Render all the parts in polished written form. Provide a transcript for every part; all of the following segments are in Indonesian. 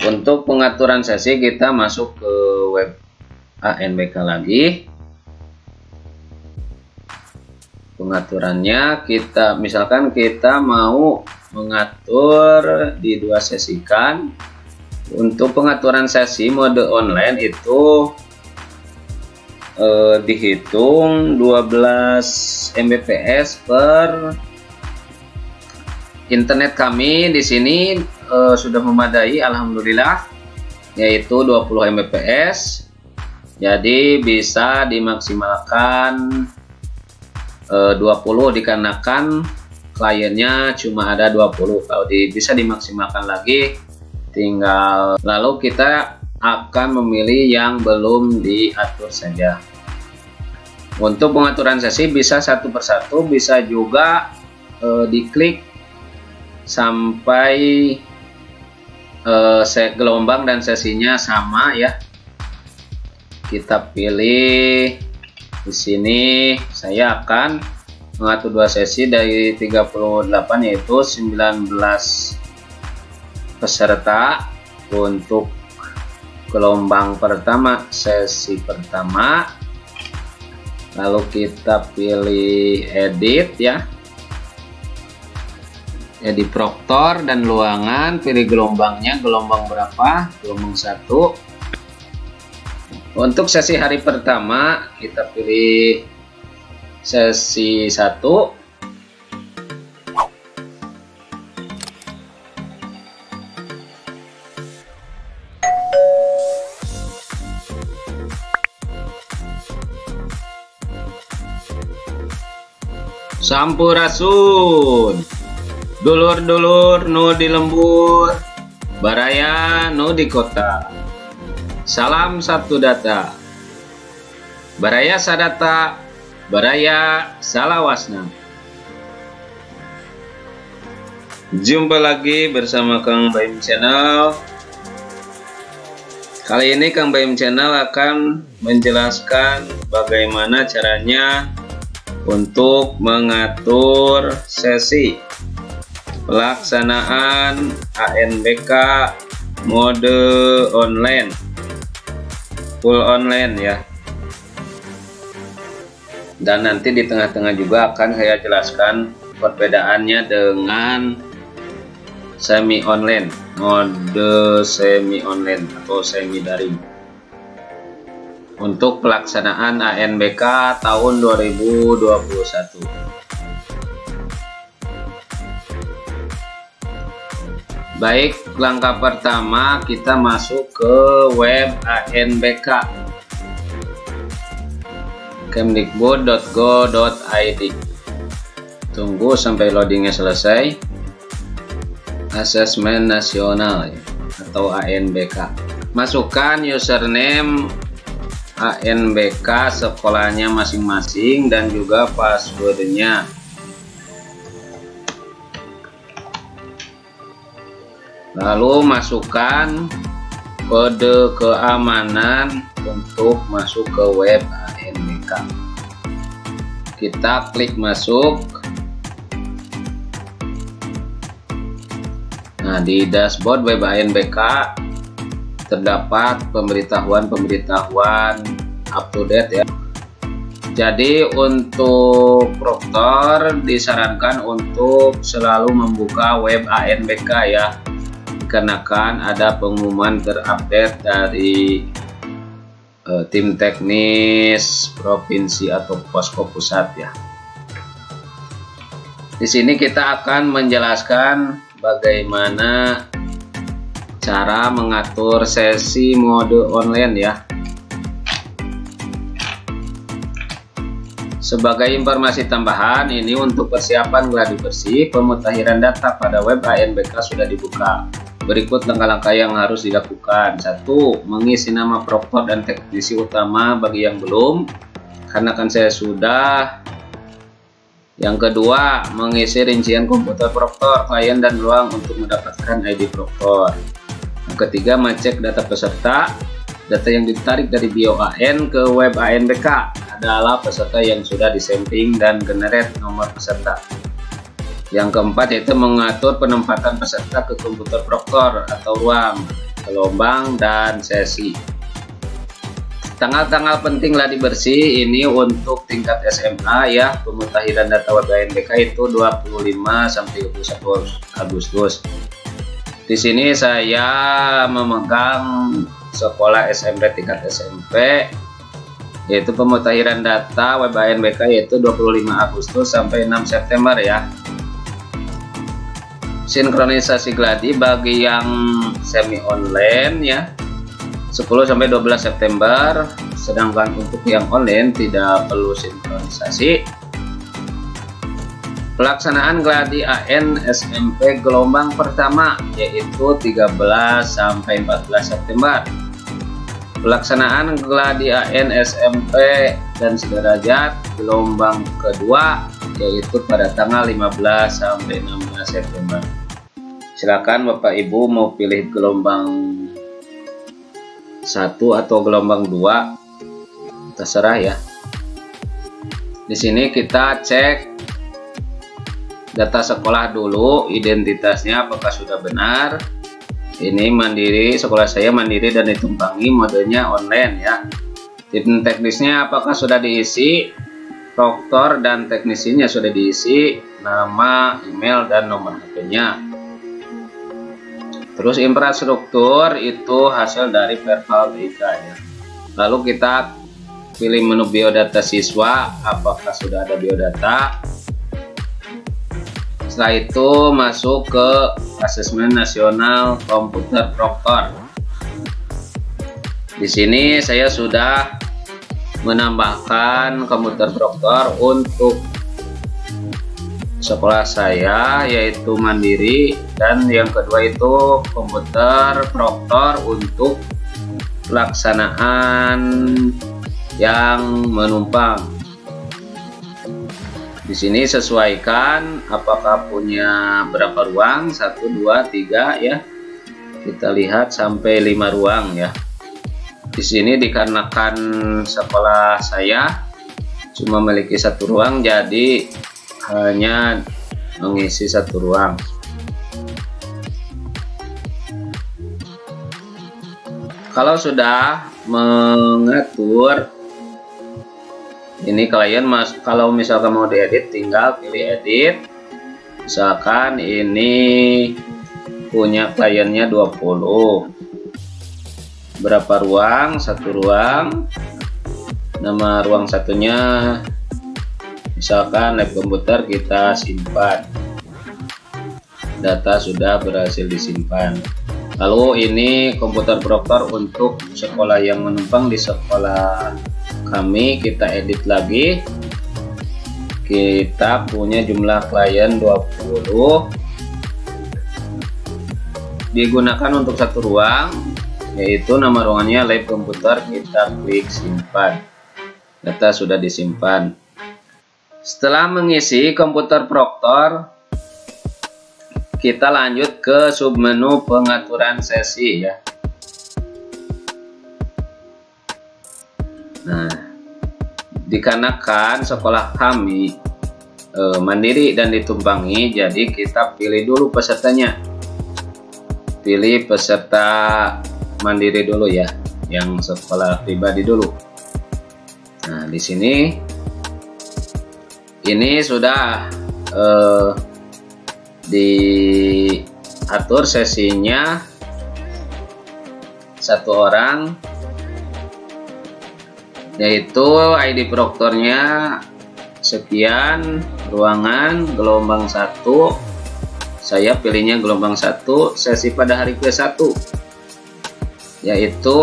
Untuk pengaturan sesi kita masuk ke web ANBK lagi. Pengaturannya kita misalkan kita mau mengatur di 2 sesi kan. Untuk pengaturan sesi mode online itu dihitung 12 Mbps per internet kami di sini sudah memadai alhamdulillah, yaitu 20 Mbps. Jadi bisa dimaksimalkan 20 dikarenakan kliennya cuma ada 20. Kalau bisa dimaksimalkan lagi tinggal lalu kita akan memilih yang belum diatur saja. Untuk pengaturan sesi bisa satu persatu, bisa juga diklik sampai gelombang dan sesinya sama ya. Kita pilih di sini, saya akan mengatur 2 sesi dari 38 yaitu 19 peserta. Untuk gelombang pertama, sesi pertama, lalu kita pilih edit ya, edit proktor dan luangan, pilih gelombangnya, gelombang berapa, gelombang 1. Untuk sesi hari pertama kita pilih sesi 1. Sampurasun, dulur-dulur nu di lembur, baraya nu di kota. Salam satu data, baraya sadata, baraya salawasna. Jumpa lagi bersama Kang Baim Channel. Kali ini Kang Baim Channel akan menjelaskan bagaimana caranya untuk mengatur sesi pelaksanaan ANBK mode online, full online ya. Dan nanti di tengah-tengah juga akan saya jelaskan perbedaannya dengan semi online, mode semi online atau semi daring untuk pelaksanaan ANBK tahun 2021. Baik, langkah pertama kita masuk ke web ANBK kemdikbud.go.id. Tunggu sampai loadingnya selesai. Asesmen nasional atau ANBK. Masukkan username ANBK sekolahnya masing-masing dan juga passwordnya. Lalu masukkan kode keamanan untuk masuk ke web ANBK. Kita klik masuk. Nah, di dashboard web ANBK terdapat pemberitahuan up to date ya. Jadi untuk proktor disarankan untuk selalu membuka web ANBK ya, dikarenakan ada pengumuman terupdate dari tim teknis provinsi atau posko pusat ya. Di sini kita akan menjelaskan bagaimana cara mengatur sesi mode online ya. Sebagai informasi tambahan, ini untuk persiapan gladi bersih, pemutakhiran data pada web ANBK sudah dibuka. Berikut langkah-langkah yang harus dilakukan. 1. Mengisi nama proktor dan teknisi utama bagi yang belum, karena kan saya sudah. Yang kedua, mengisi rincian komputer proktor, klien dan ruang untuk mendapatkan ID proktor. Yang ketiga, mengecek data peserta. Data yang ditarik dari BioAN ke web ANBK adalah peserta yang sudah disampling dan generate nomor peserta. Yang keempat yaitu mengatur penempatan peserta ke komputer proktor atau ruang. gelombang, dan sesi. Tanggal-tanggal penting gladi bersih ini untuk tingkat SMA ya, pemutahiran data web ANBK itu 25 sampai 31 Agustus. Di sini saya memegang sekolah SMP tingkat SMP, yaitu pemutahiran data web ANBK yaitu 25 Agustus sampai 6 September ya. Sinkronisasi gladi bagi yang semi online ya 10 sampai 12 September, sedangkan untuk yang online tidak perlu sinkronisasi. Pelaksanaan gladi AN SMP gelombang pertama yaitu 13 sampai 14 September. Pelaksanaan gladi AN SMP dan sederajat gelombang kedua yaitu pada tanggal 15 sampai 16 September. Silakan Bapak Ibu mau pilih gelombang 1 atau gelombang 2, terserah ya. Di sini kita cek data sekolah dulu, identitasnya apakah sudah benar. Ini mandiri, sekolah saya mandiri dan ditumpangi, modenya online ya. Tim teknisnya apakah sudah diisi, proktor dan teknisinya sudah diisi, nama, email, dan nomor HP-nya. Terus infrastruktur itu hasil dari Perval TIK ya. Lalu kita pilih menu biodata siswa, apakah sudah ada biodata. Setelah itu masuk ke asesmen nasional komputer proktor. Di sini saya sudah menambahkan komputer proktor untuk sekolah saya yaitu mandiri, dan yang kedua itu komputer proktor untuk pelaksanaan yang menumpang. Di sini sesuaikan apakah punya berapa ruang, 1, 2, 3 ya. Kita lihat sampai 5 ruang ya. Di sini dikarenakan sekolah saya cuma memiliki 1 ruang, jadi hanya mengisi 1 ruang. Kalau sudah mengatur ini klien, kalau misalkan mau diedit tinggal pilih edit. Misalkan ini punya kliennya 20, berapa ruang, 1 ruang, nama ruang satunya misalkan lab komputer, kita simpan. Data sudah berhasil disimpan. Lalu ini komputer proktor untuk sekolah yang menumpang di sekolah kami, kita edit lagi. Kita punya jumlah klien 20, digunakan untuk 1 ruang, yaitu nama ruangannya lab komputer, kita klik simpan. Data sudah disimpan. Setelah mengisi komputer proktor, kita lanjut ke submenu pengaturan sesi ya. Nah, dikarenakan sekolah kami mandiri dan ditumpangi, jadi kita pilih dulu pesertanya. Pilih peserta mandiri dulu ya, yang sekolah pribadi dulu. Nah, di sini ini sudah diatur sesinya 1 orang, yaitu ID proktornya sekian, ruangan gelombang 1, saya pilihnya gelombang 1, sesi pada hari ke-1 yaitu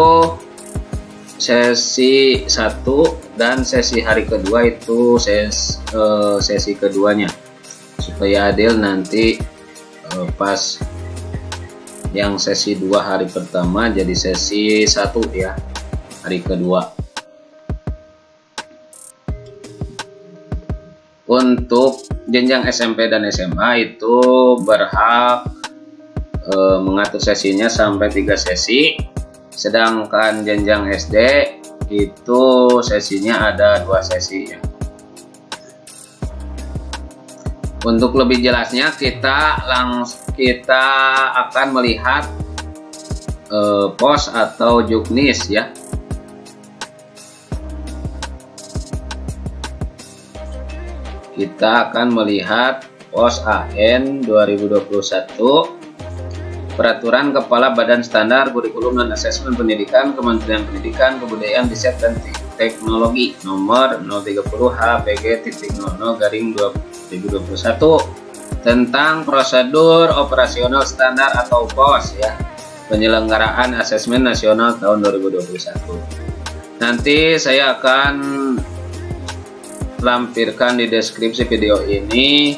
sesi 1, dan sesi hari kedua itu sesi keduanya, supaya adil nanti pas yang sesi 2 hari pertama jadi sesi 1 ya, hari kedua. Untuk jenjang SMP dan SMA itu berhak mengatur sesinya sampai 3 sesi, sedangkan jenjang SD itu sesinya ada 2 sesi ya. Untuk lebih jelasnya kita akan melihat POS atau juknis ya. Kita akan melihat POS AN 2021, Peraturan Kepala Badan Standar Kurikulum dan Asesmen Pendidikan Kementerian Pendidikan, Kebudayaan, Riset dan Teknologi nomor 030H/PG.00/2021 tentang prosedur operasional standar atau POS ya, penyelenggaraan asesmen nasional tahun 2021. Nanti saya akan lampirkan di deskripsi video ini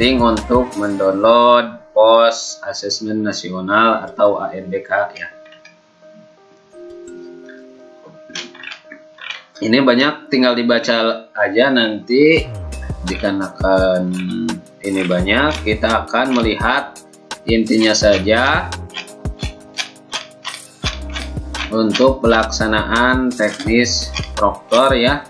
link untuk mendownload POS Asesmen Nasional atau ANBK ya. Ini banyak, tinggal dibaca aja nanti. Dikarenakan ini banyak, kita akan melihat intinya saja untuk pelaksanaan teknis proktor ya,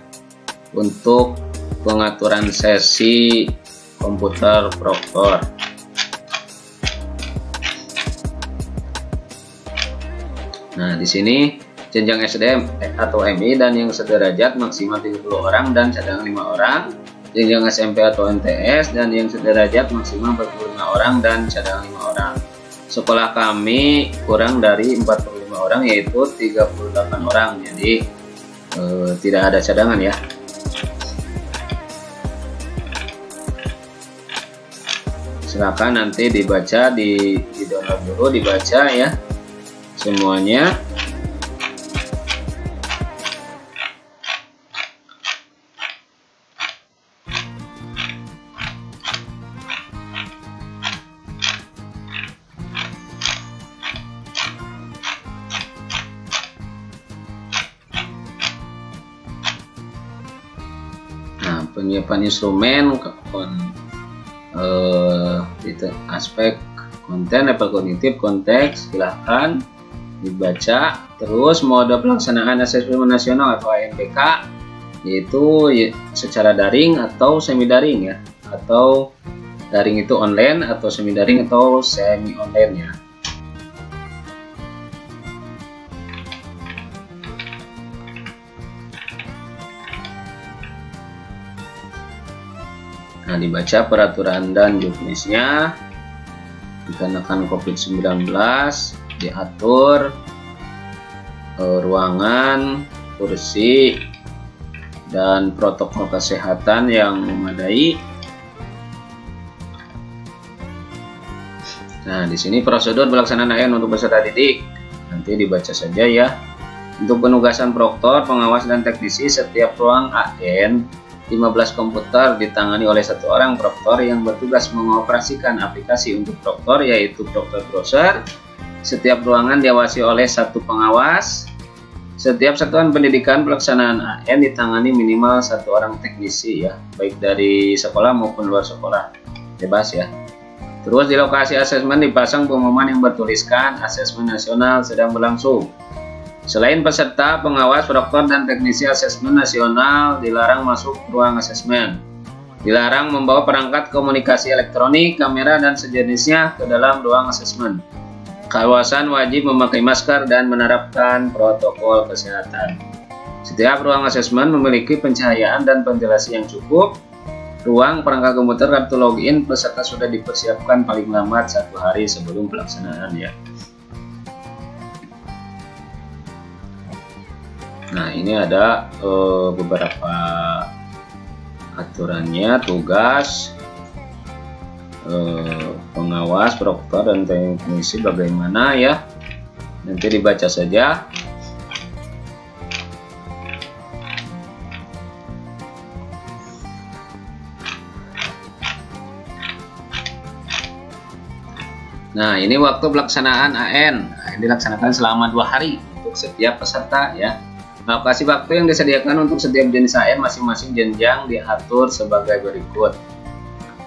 untuk pengaturan sesi komputer proktor. Nah, di sini jenjang SDM atau MI dan yang sederajat maksimal 30 orang dan cadangan 5 orang. Jenjang SMP atau MTS dan yang sederajat maksimal 45 orang dan cadangan 5 orang. Sekolah kami kurang dari 45 orang, yaitu 38 orang. Jadi tidak ada cadangan ya. Silakan nanti dibaca, di download dulu, dibaca ya semuanya. Nah, penyiapan instrumen itu aspek konten, level kognitif, konteks, silahkan dibaca. Terus mode pelaksanaan asesmen nasional atau ANBK yaitu secara daring atau semi daring ya, atau daring itu online atau semi daring atau semi online ya. Nah, dibaca peraturan dan juknisnya. Dikarenakan COVID-19 diatur ruangan, kursi, dan protokol kesehatan yang memadai. Nah, di sini prosedur pelaksanaan AN untuk peserta didik. Nanti dibaca saja ya. Untuk penugasan proktor, pengawas dan teknisi, setiap ruang AN 15 komputer ditangani oleh 1 orang proktor yang bertugas mengoperasikan aplikasi untuk proktor, yaitu proktor browser. Setiap ruangan diawasi oleh 1 pengawas. Setiap satuan pendidikan pelaksanaan AN ditangani minimal 1 orang teknisi ya, baik dari sekolah maupun luar sekolah, bebas ya. Terus di lokasi asesmen dipasang pengumuman yang bertuliskan asesmen nasional sedang berlangsung. Selain peserta, pengawas, proktor, dan teknisi asesmen nasional dilarang masuk ruang asesmen. Dilarang membawa perangkat komunikasi elektronik, kamera, dan sejenisnya ke dalam ruang asesmen. Kawasan wajib memakai masker dan menerapkan protokol kesehatan. Setiap ruang asesmen memiliki pencahayaan dan ventilasi yang cukup. Ruang perangkat komputer kartu login peserta sudah dipersiapkan paling lambat 1 hari sebelum pelaksanaan ya. Nah, ini ada beberapa aturannya, tugas pengawas, proktor, dan teknisi bagaimana ya. Nanti dibaca saja. Nah, ini waktu pelaksanaan AN. Dilaksanakan selama 2 hari untuk setiap peserta ya. Alokasi waktu yang disediakan untuk setiap jenis AN masing-masing jenjang diatur sebagai berikut,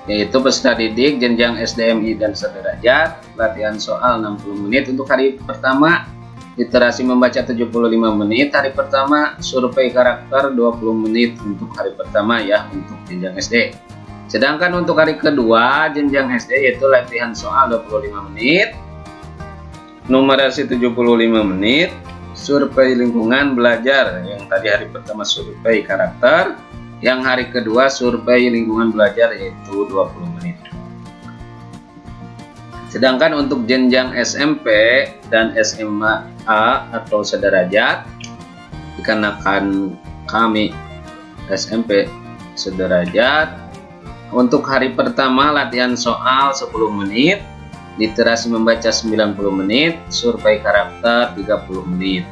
yaitu peserta didik jenjang SDMI dan sederajat, latihan soal 60 menit untuk hari pertama, literasi membaca 75 menit hari pertama, survei karakter 20 menit untuk hari pertama ya, untuk jenjang SD. Sedangkan untuk hari kedua jenjang SD yaitu latihan soal 25 menit, numerasi 75 menit, survei lingkungan belajar, yang tadi hari pertama survei karakter, yang hari kedua survei lingkungan belajar yaitu 20 menit. Sedangkan untuk jenjang SMP dan SMA atau sederajat, dikarenakan kami SMP sederajat, untuk hari pertama latihan soal 10 menit, literasi membaca 90 menit, survei karakter 30 menit.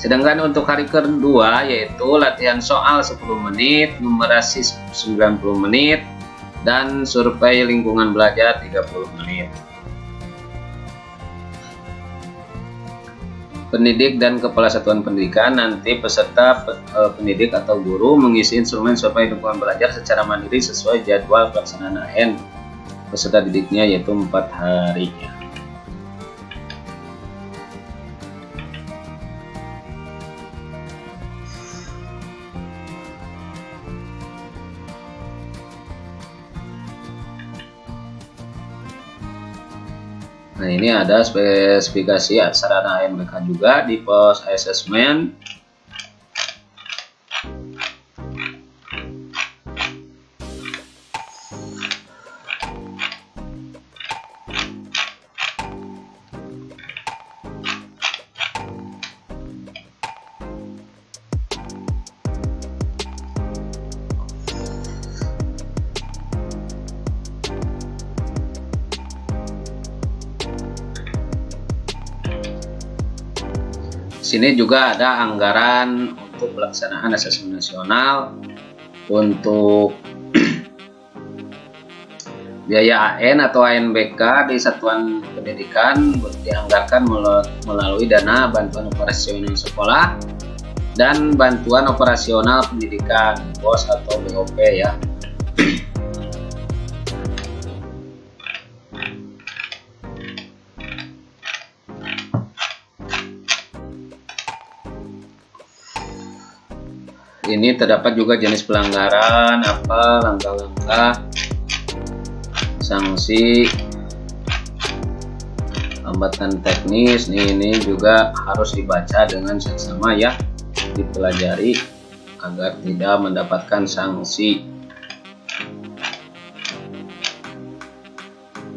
Sedangkan untuk hari kedua yaitu latihan soal 10 menit, numerasi 90 menit, dan survei lingkungan belajar 30 menit. Pendidik dan kepala satuan pendidikan, nanti peserta pendidik atau guru mengisi instrumen survei lingkungan belajar secara mandiri sesuai jadwal pelaksanaan AN peserta didiknya, yaitu 4 hari. Nah, ini ada spesifikasi sarana ANBK juga di pos assessment. Sini juga ada anggaran untuk pelaksanaan asesmen nasional. Untuk biaya AN atau ANBK di satuan pendidikan dianggarkan melalui dana bantuan operasional sekolah dan bantuan operasional pendidikan BOS atau BOP ya. Ini terdapat juga jenis pelanggaran, langkah-langkah, sanksi, hambatan teknis. Ini juga harus dibaca dengan seksama ya, dipelajari agar tidak mendapatkan sanksi.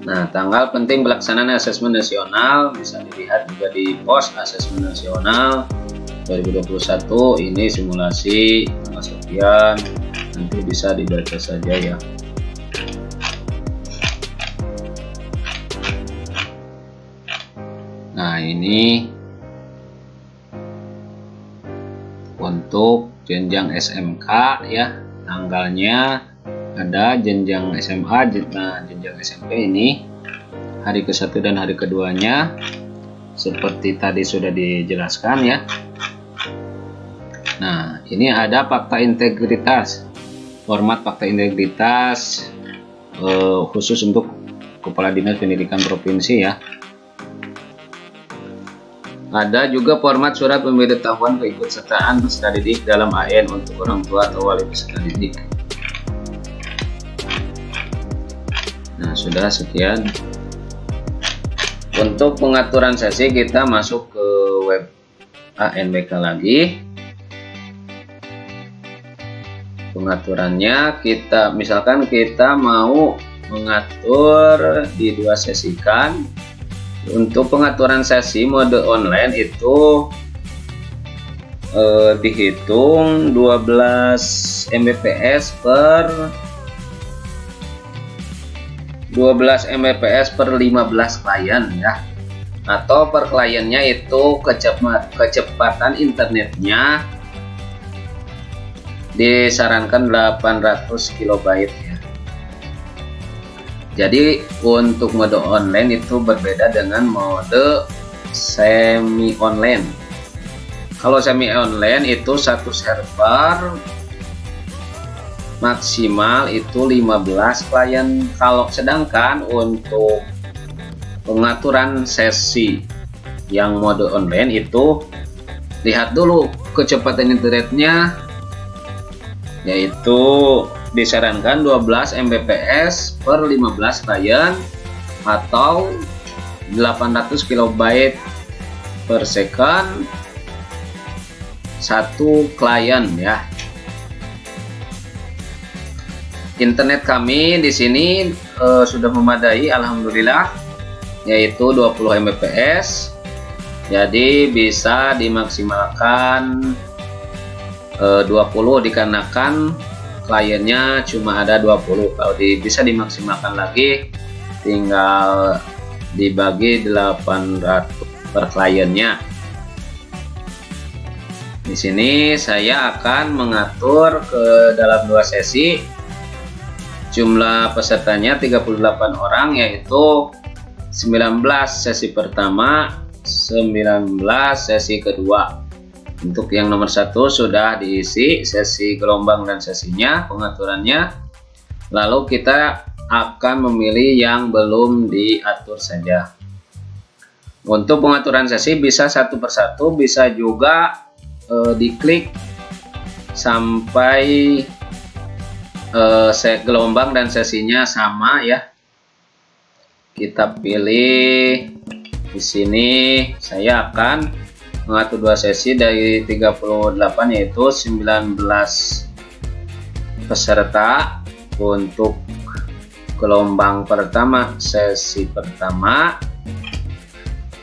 Nah, tanggal penting pelaksanaan asesmen nasional bisa dilihat juga di pos asesmen nasional 2021. Ini simulasi tanggal sekian, nanti bisa dibaca saja ya. Nah, ini untuk jenjang SMK ya, tanggalnya ada jenjang SMA. Nah, jenjang SMP ini hari ke-1 dan hari keduanya seperti tadi sudah dijelaskan ya. Nah, ini ada fakta integritas, format fakta integritas khusus untuk Kepala Dinas Pendidikan Provinsi ya. Ada juga format surat pemberitahuan keikutsertaan peserta didik dalam AN untuk orang tua atau wali peserta didik. Nah, sudah sekian. Untuk pengaturan sesi kita masuk ke web ANBK lagi. Pengaturannya misalkan kita mau mengatur di 2 sesi kan. Untuk pengaturan sesi mode online itu dihitung 12 Mbps per 15 klien ya, atau per kliennya itu kecepatan internetnya disarankan 800 KB ya. Jadi untuk mode online itu berbeda dengan mode semi online. Kalau semi online itu satu server maksimal itu 15 klien. Kalau sedangkan untuk pengaturan sesi yang mode online itu lihat dulu kecepatan internetnya, yaitu disarankan 12 Mbps per 15 klien atau 800 KB per second satu klien ya. Internet kami di sini sudah memadai alhamdulillah, yaitu 20 Mbps. Jadi bisa dimaksimalkan 20 dikarenakan kliennya cuma ada 20. Kalau bisa dimaksimalkan lagi tinggal dibagi 800 per kliennya. Di sini saya akan mengatur ke dalam 2 sesi. Jumlah pesertanya 38 orang, yaitu 19 sesi pertama, 19 sesi kedua. Untuk yang nomor 1 sudah diisi sesi gelombang dan sesinya, pengaturannya. Lalu kita akan memilih yang belum diatur saja. Untuk pengaturan sesi bisa satu persatu, bisa juga diklik sampai gelombang dan sesinya sama ya. Kita pilih di sini. Saya akan mengatur 2 sesi dari 38, yaitu 19 peserta. Untuk gelombang pertama, sesi pertama,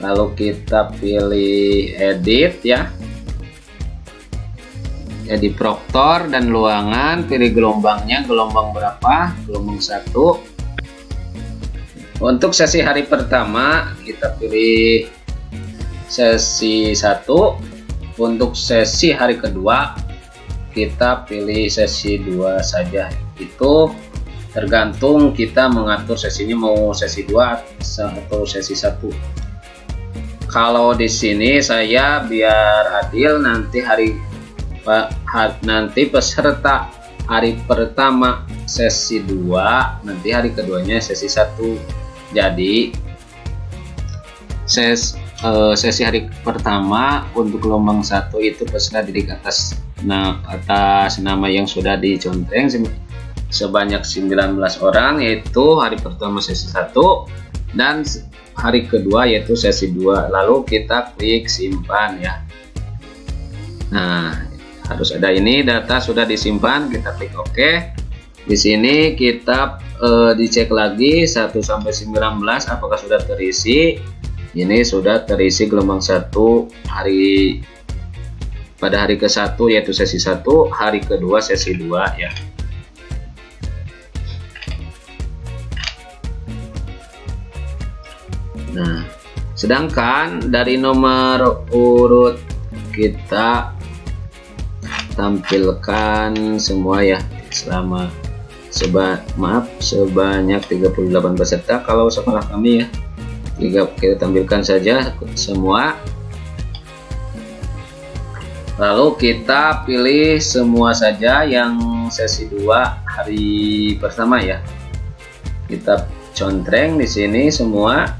lalu kita pilih edit ya, edit proktor dan luangan, pilih gelombangnya, gelombang berapa, gelombang 1. Untuk sesi hari pertama kita pilih sesi 1. Untuk sesi hari kedua kita pilih sesi 2 saja. Itu tergantung kita mengatur sesinya mau sesi 2 atau sesi 1. Kalau di sini saya biar adil, nanti peserta hari pertama sesi 2, nanti hari keduanya sesi 1. Jadi sesi hari pertama untuk gelombang 1 itu peserta didik atas nama yang sudah diconteng sebanyak 19 orang, yaitu hari pertama sesi 1 dan hari kedua yaitu sesi 2. Lalu kita klik simpan ya. Nah, harus ada ini, data sudah disimpan, kita klik OK. Di sini kita dicek lagi 1 sampai 19 apakah sudah terisi. Ini sudah terisi gelombang 1 pada hari ke-1 yaitu sesi 1, hari kedua sesi 2 ya. Nah, sedangkan dari nomor urut kita tampilkan semua ya, sebanyak 38 peserta. Kalau sekolah kami ya, kita tampilkan saja semua. Lalu kita pilih semua saja yang sesi 2 hari pertama ya. Kita contreng di sini semua.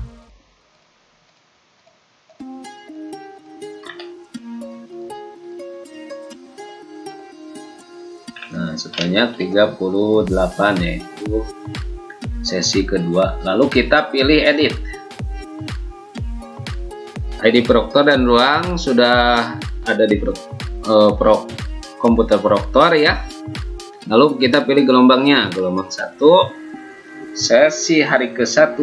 Nah, sebanyak 38 yaitu sesi kedua. Lalu kita pilih edit. ID proktor dan ruang sudah ada di komputer proktor ya. Lalu kita pilih gelombangnya, gelombang 1 sesi hari ke-1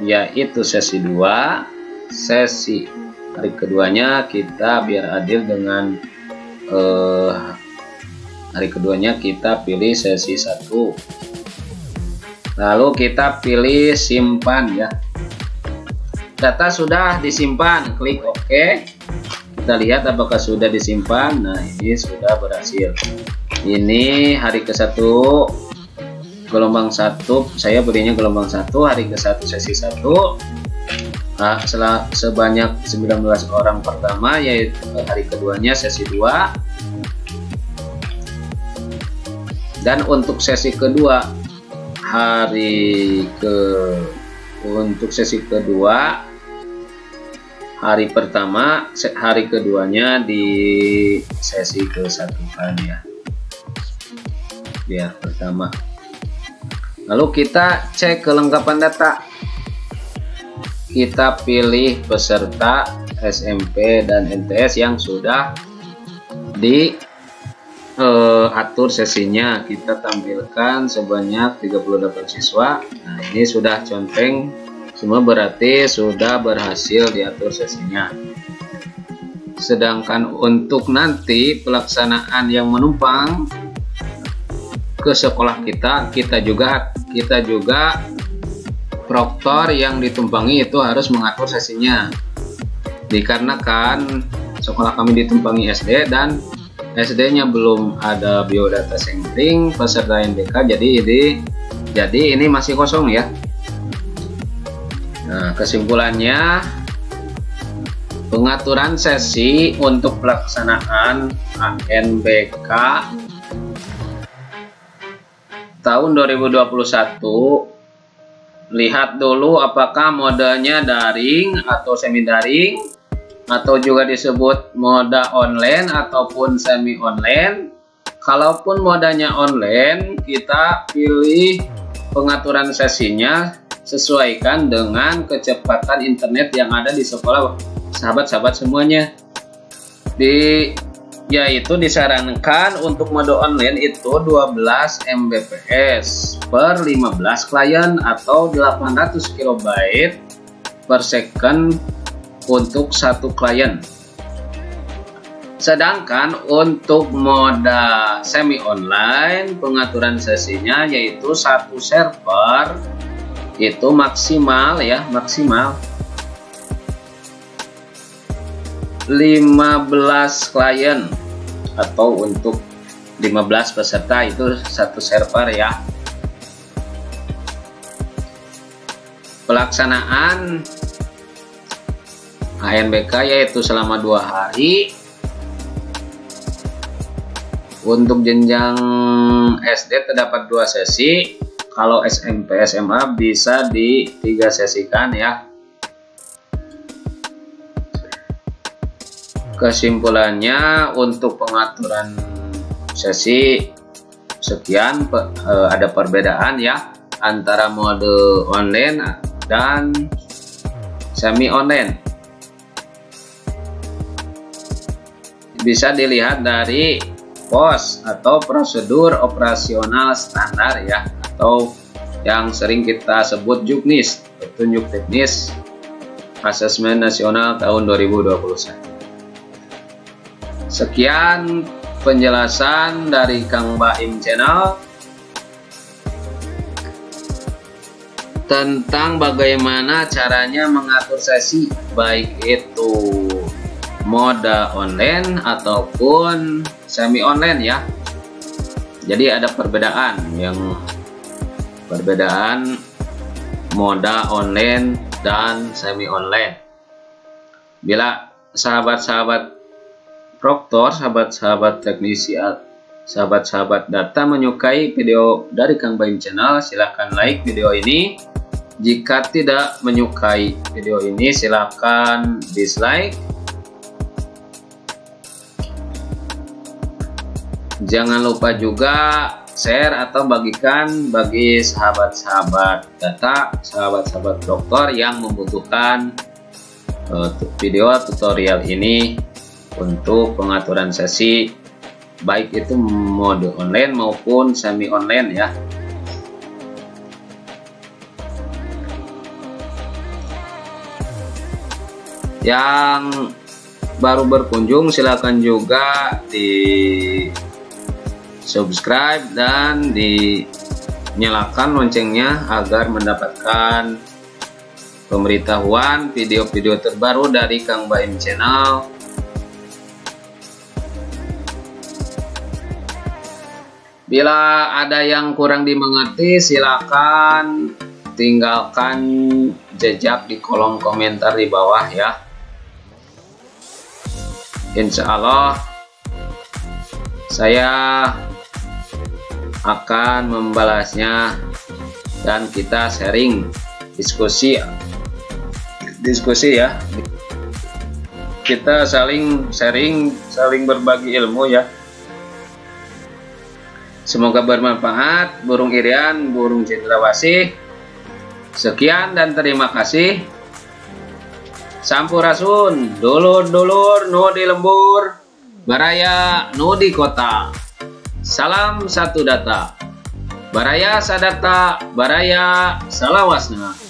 yaitu sesi 2. Sesi hari keduanya kita biar adil dengan hari keduanya kita pilih sesi 1. Lalu kita pilih simpan ya. Data sudah disimpan, klik OK. Kita lihat apakah sudah disimpan. Nah, ini sudah berhasil. Ini hari ke-1 gelombang 1, saya berinya gelombang 1, hari ke-1 sesi 1. Nah, sebanyak 19 orang pertama, yaitu hari keduanya sesi 2. Dan untuk sesi kedua untuk sesi kedua hari pertama, hari keduanya di sesi ke-1 kan ya, biar pertama. Lalu kita cek kelengkapan data. Kita pilih peserta SMP dan MTS yang sudah diatur sesinya. Kita tampilkan sebanyak 38 siswa. Nah, ini sudah conteng semua, berarti sudah berhasil diatur sesinya. Sedangkan untuk nanti pelaksanaan yang menumpang ke sekolah kita juga proktor yang ditumpangi itu harus mengatur sesinya. Dikarenakan sekolah kami ditumpangi SD dan SD-nya belum ada biodata sampling peserta NBK, jadi ini masih kosong ya. Nah, kesimpulannya, pengaturan sesi untuk pelaksanaan ANBK tahun 2021, lihat dulu apakah modenya daring atau semi daring, atau juga disebut moda online ataupun semi online. Kalaupun modanya online, kita pilih pengaturan sesinya sesuaikan dengan kecepatan internet yang ada di sekolah sahabat-sahabat semuanya. Yaitu disarankan untuk mode online itu 12 Mbps per 15 klien atau 800 KB per second untuk satu klien. Sedangkan untuk mode semi online, pengaturan sesinya yaitu satu server itu maksimal 15 klien atau untuk 15 peserta itu satu server ya. Pelaksanaan ANBK yaitu selama 2 hari. Untuk jenjang SD terdapat 2 sesi. Kalau SMP SMA bisa di 3 sesikan ya. Kesimpulannya, untuk pengaturan sesi sekian, ada perbedaan ya antara mode online dan semi online. Bisa dilihat dari POS atau prosedur operasional standar ya, atau yang sering kita sebut JUKNIS, petunjuk teknis asesmen nasional tahun 2021. Sekian penjelasan dari Kang Baim Channel tentang bagaimana caranya mengatur sesi, baik itu mode online ataupun semi online ya. Jadi ada perbedaan mode online dan semi online. Bila sahabat-sahabat proktor, sahabat-sahabat teknisi, sahabat-sahabat data menyukai video dari Kang Baim Channel, silahkan like video ini. Jika tidak menyukai video ini, silahkan dislike. Jangan lupa juga share atau bagikan bagi sahabat-sahabat data, sahabat-sahabat dokter yang membutuhkan video tutorial ini untuk pengaturan sesi, baik itu mode online maupun semi online ya. Yang baru berkunjung silakan juga di subscribe dan dinyalakan loncengnya agar mendapatkan pemberitahuan video-video terbaru dari Kang Baim Channel. Bila ada yang kurang dimengerti, silakan tinggalkan jejak di kolom komentar di bawah ya. Insya Allah saya akan membalasnya dan kita sharing diskusi ya. Kita saling sharing, saling berbagi ilmu ya. Semoga bermanfaat. Burung Irian, burung cendrawasih. Sekian dan terima kasih. Sampurasun, dulur-dulur nu di lembur, baraya nu di kota. Salam satu data. Baraya sadata, baraya salawasna.